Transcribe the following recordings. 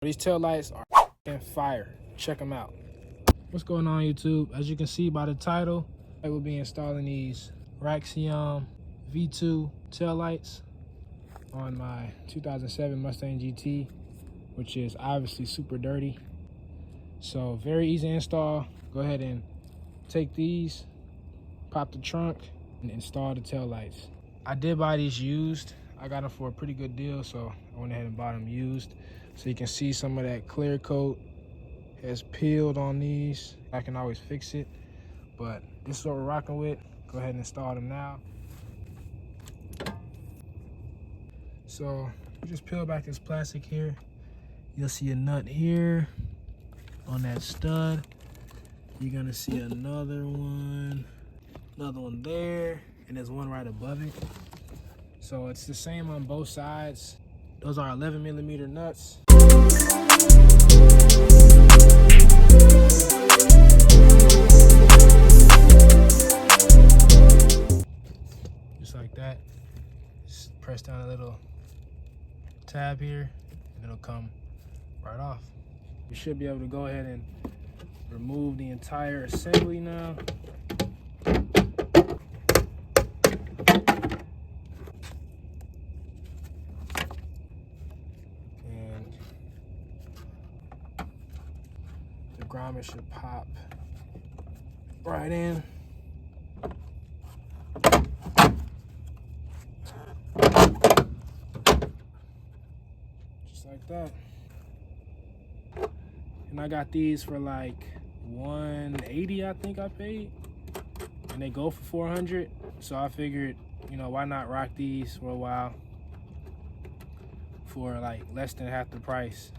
These tail lights are fire. Check them out. What's going on, YouTube? As you can see by the title, I will be installing these Raxiom V2 tail lights on my 2007 Mustang GT, which is obviously super dirty. So very easy install. Go ahead and take these, pop the trunk, and install the tail lights. I did buy these used. I got them for a pretty good deal, so I went ahead and bought them used. So you can see some of that clear coat has peeled on these. I can always fix it, but this is what we're rocking with. Go ahead and install them now. So you just peel back this plastic here. You'll see a nut here on that stud. You're gonna see another one there, and there's one right above it. So it's the same on both sides. Those are 11mm nuts. Just like that. Just press down a little tab here and it'll come right off. You should be able to go ahead and remove the entire assembly now. And the grommet should pop right in. Just like that. And I got these for like $180, I think I paid, and they go for $400. So I figured, you know, why not rock these for a while for like less than half the price.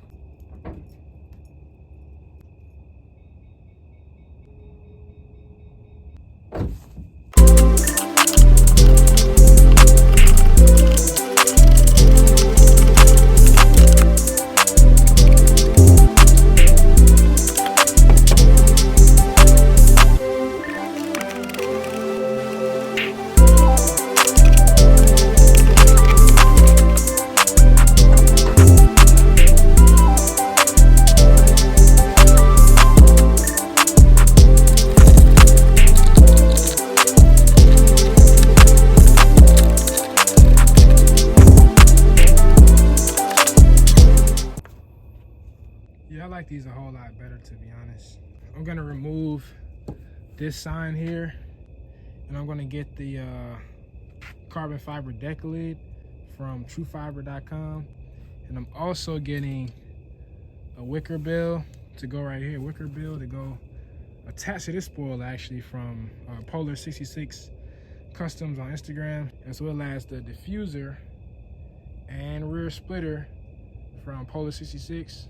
Yeah, I like these a whole lot better, to be honest. I'm gonna remove this sign here, and I'm gonna get the carbon fiber deck lid from truefiber.com, and I'm also getting a wicker bill to go right here, wicker bill to go attached to this spoil actually from Polar 66 Customs on Instagram, as well as the diffuser and rear splitter from Polar 66.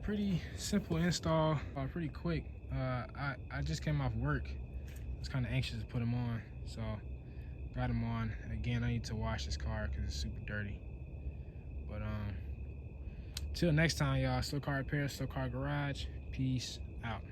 Pretty simple install, pretty quick. I just came off work. I was kind of anxious to put them on, so got them on. Again, I need to wash this car because it's super dirty. But till next time, y'all. Slow Car Repair, Slow Car Garage. Peace out.